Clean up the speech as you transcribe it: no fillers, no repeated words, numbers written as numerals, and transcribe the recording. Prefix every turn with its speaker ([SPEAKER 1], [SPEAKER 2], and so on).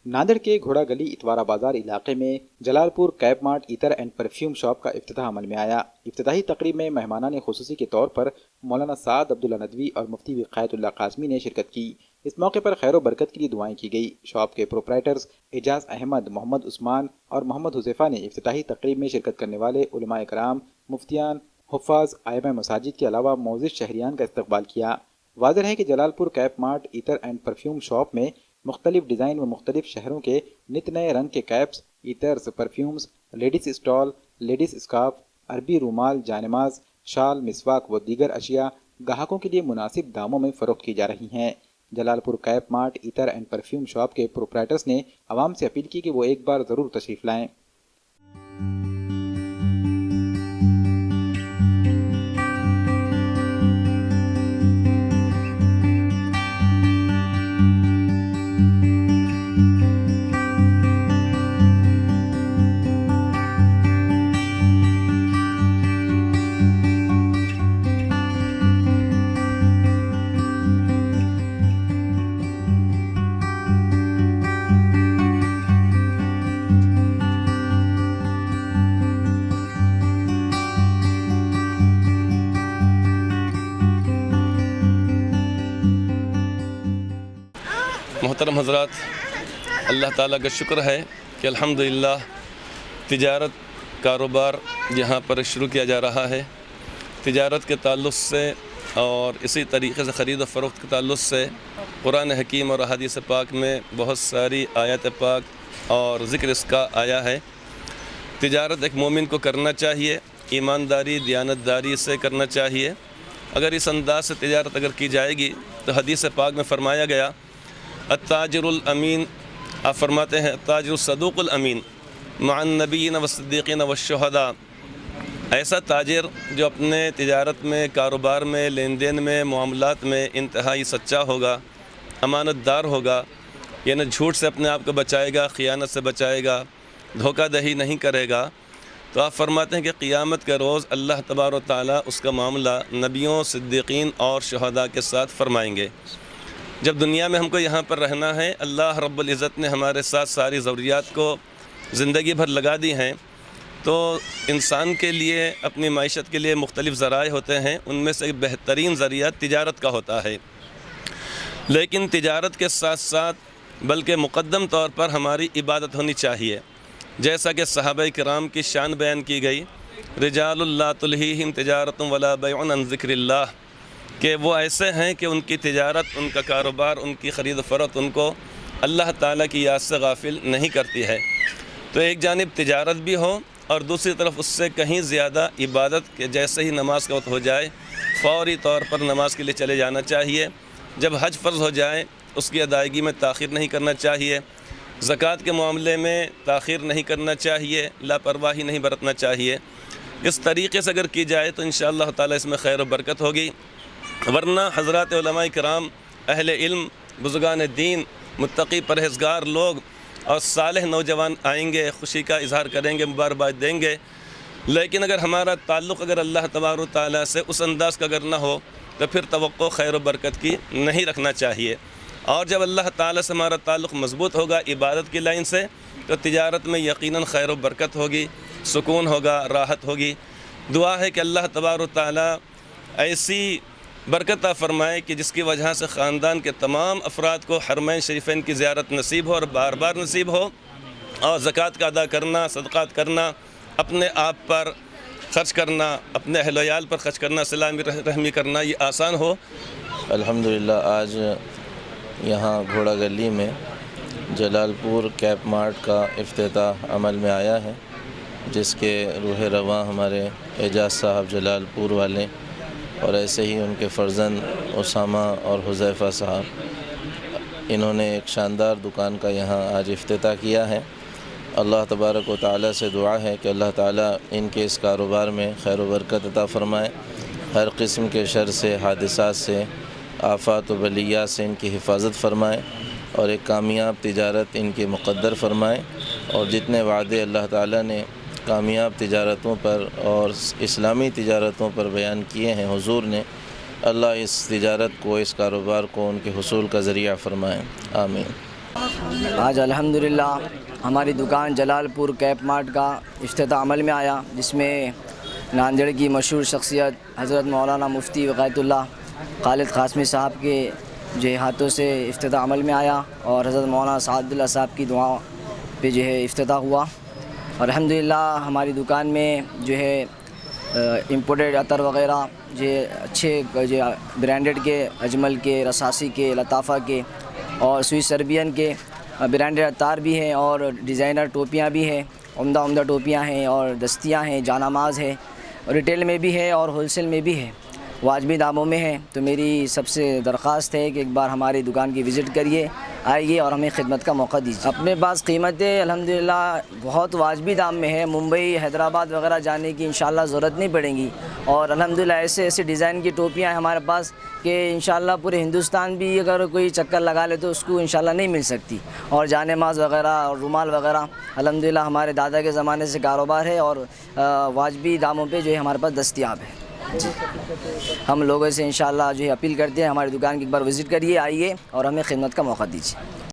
[SPEAKER 1] नांदेड़ के घोड़ा गली इतवारा बाजार इलाके में जलालपुर कैप मार्ट इतर एंड परफ्यूम शॉप का इफ्तिताह अमल में आया। इफ्तिताही तकरीब में मेहमानान खुसूसी के तौर पर मौलाना साद अब्दुल्ला नदवी और मुफ्ती विकायतुल्लाह कासमी ने शिरकत की। इस मौके पर खैर बरकत के लिए दुआएं की गई। शॉप के प्रोपराइटर्स एजाज अहमद, मोहम्मद उस्मान और मोहम्मद हुज़ैफा ने इफ्तिताही तकरीब में शिरकत करने वाले उलमाए कराम, मुफ्तियान, हुफ़ाज़, आइमा मसाजिद के अलावा मौज़िज़ शहरियान का इस्तकबाल किया। वाज़ेह है कि जलालपुर कैप मार्ट इतर एंड परफ्यूम शॉप में मुख्तलिफ डिज़ाइन व मुख्तलिफ शहरों के नित नए रंग के कैप्स, इतर्स, perfumes, ladies stall, ladies scarf, अरबी रूमाल, जानमाज, शाल, मिसवाक व दीगर अशिया ग्राहकों के लिए मुनासिब दामों में फ़रोख्त की जा रही हैं। जलालपुर कैप मार्ट इतर एंड परफ्यूम शॉप के प्रोपराइटर्स ने आवाम से अपील की कि वो एक बार ज़रूर तशरीफ़ लाएँ।
[SPEAKER 2] मोहतरम हज़रात, अल्लाह ताला का शुक्र है कि अल्हम्दुलिल्लाह तिजारत कारोबार यहाँ पर शुरू किया जा रहा है। तिजारत के ताल्लुक़ से और इसी तरीक़े से ख़रीद व फ़रोख्त के ताल्लुक़ से कुरान हकीम और अहादीस पाक में बहुत सारी आयत पाक और ज़िक्र इसका आया है। तिजारत एक मोमिन को करना चाहिए, ईमानदारी दियानतदारी से करना चाहिए। अगर इस अंदाज़ से तिजारत अगर की जाएगी तो हदीस पाक में फ़रमाया गया अत्ताजिरुल अमीन, आप फरमाते हैं अत्ताजिरुल सदूक़ुल अमीन मअन नबिय्यीन व सिद्दीक़ीन व शुहदा, ऐसा ताजिर जो अपने तिजारत में, कारोबार में, लेन देन में, मामलात में इंतहाई सच्चा होगा, अमानतदार होगा, यानी झूठ से अपने आप को बचाएगा, ख़ियानत से बचाएगा, धोखाधड़ी नहीं करेगा, तो आप फरमाते हैं कि क़ियामत के रोज़ अल्लाह तबारक व तआला उसका मामला नबियों, सिद्दीक़ीन और शुहदा के साथ फरमाएंगे। जब दुनिया में हमको यहाँ पर रहना है, अल्लाह रब्बुल इज़्ज़त ने हमारे साथ सारी ज़रूरियात को ज़िंदगी भर लगा दी हैं, तो इंसान के लिए अपनी माइशत के लिए मुख्तलिफ़ ज़राए होते हैं, उनमें से बेहतरीन ज़रिया तिजारत का होता है। लेकिन तिजारत के साथ साथ बल्कि मुक़द्दम तौर पर हमारी इबादत होनी चाहिए। जैसा कि सहाबाए किराम की शान बयान की गई, रिजालुल ला तुल्हीहिम तिजारतुम वला बैउन अन ज़िक्रिल्लाह, कि वो ऐसे हैं कि उनकी तिजारत, उनका कारोबार, उनकी ख़रीद फ़रोख्त उनको अल्लाह ताला की याद से गाफिल नहीं करती है। तो एक जानिब तिजारत भी हो और दूसरी तरफ उससे कहीं ज़्यादा इबादत के, जैसे ही नमाज का वक्त हो जाए फ़ौरी तौर पर नमाज के लिए चले जाना चाहिए। जब हज फ़र्ज़ हो जाए उसकी अदायगी में ताख़ीर नहीं करना चाहिए। ज़कात के मामले में ताख़ीर नहीं करना चाहिए, लापरवाही नहीं बरतना चाहिए। इस तरीक़े से अगर की जाए तो इंशाअल्लाह ताला इसमें खैर व बरकत होगी। वरना हज़रात उलमाए किराम, अहले इल्म, बुज़ुर्गान दीन, मुत्तकी परहेज़गार लोग और सालेह नौजवान आएंगे, खुशी का इज़हार करेंगे, मुबारकबाद देंगे, लेकिन अगर हमारा ताल्लुक़ अगर अल्लाह तबारक व तआला से उस अंदाज़ का अगर न हो तो फिर तवक्को खैर व बरकत की नहीं रखना चाहिए। और जब अल्लाह ताला से हमारा ताल्लुक़ मज़बूत होगा इबादत की लाइन से, तो तिजारत में यकीनन खैर व बरकत होगी, सुकून होगा, राहत होगी। दुआ है कि अल्लाह तबारक व तआला ऐसी बरकत फरमाए कि जिसकी वजह से ख़ानदान के तमाम अफराद को हरमैन शरीफ़ैन की ज़ियारत नसीब हो और बार बार नसीब हो, और ज़कात का अदा करना, सदक़ात करना, अपने आप पर ख़र्च करना, अपने अहल वयाल पर ख़र्च करना, सिला रहमी करना, ये आसान हो।
[SPEAKER 3] अल्हम्दुलिल्लाह आज यहाँ घोड़ा गली में जलालपुर कैप मार्ट का इफ्तिताह अमल में आया है, जिसके रूह रवां हमारे एजाज साहब जलालपुर वाले और ऐसे ही उनके फ़र्जंद उसामा और हुज़ैफ़ा साहब, इन्होंने एक शानदार दुकान का यहाँ आज इफ्तिताह किया है। अल्लाह तबारक व तआला से दुआ है कि अल्लाह ताला इनके इस कारोबार में खैर व बरकत अता फ़रमाए, हर किस्म के शर से, हादिसात से, आफ़ात व बलियात से इनकी हिफाजत फ़रमाए और एक कामयाब तिजारत इनकी मुक़द्दर फ़रमाए। और जितने वादे अल्लाह ताला ने कामयाब तिजारतों पर और इस्लामी तिजारतों पर बयान किए हैं हुज़ूर ने, अल्लाह इस तिजारत को, इस कारोबार को उनके हुसूल का ज़रिया फ़रमाएँ। आमीन।
[SPEAKER 4] آج الحمدللہ ہماری دکان جلال پور کیپ مارٹ کا افتتاح عمل میں آیا، جس میں ناندیڑ کی مشہور شخصیت حضرت مولانا مفتی وقایت اللہ خالد قاسمی صاحب کے جو ہے ہاتھوں سے افتتاح عمل میں آیا، اور حضرت مولانا سعد عبداللہ صاحب کی دعا پہ جو ہے افتتاح ہوا۔ اور الحمدللہ ہماری دکان میں جو ہے امپورٹڈ عطر وغیرہ جو اچھے جو برانڈڈ کے، اجمل کے، رساسی کے، لطافہ کے اور سوئس عربین کے برانڈڈ عطار بھی ہیں، اور ڈیزائنر ٹوپیاں بھی ہیں، عمدہ ٹوپیاں ہیں اور دستیاں ہیں، جانماز ہے، ریٹیل میں بھی ہے اور ہول سیل میں بھی ہے، واجبی داموں میں ہے۔ تو میری سب سے درخواست ہے کہ ایک بار ہماری دکان کی وزٹ کریے، آئیے اور ہمیں خدمت کا موقع دیجیے۔ اپنے پاس قیمتیں الحمدللہ بہت واجبی دام میں ہے، ممبئی، حیدرآباد وغیرہ جانے کی انشاءاللہ ضرورت نہیں پڑیں گی، اور الحمدللہ ایسے ڈیزائن کی ٹوپیاں ہیں ہمارے پاس کہ انشاءاللہ پورے ہندوستان بھی اگر کوئی چکر لگا لے تو اس کو انشاءاللہ نہیں مل سکتی، اور جانماز وغیرہ اور رومال وغیرہ الحمدللہ ہمارے دادا کے زمانے سے کاروبار ہے، اور واجبی داموں پہ جو ہے ہمارے پاس دستیاب ہے جی۔ ہم لوگوں سے انشاءاللہ جو ہے اپیل کرتے ہیں ہماری دکان کی ایک بار وزٹ کریے، آئیے اور ہمیں خدمت کا موقع دیجیے۔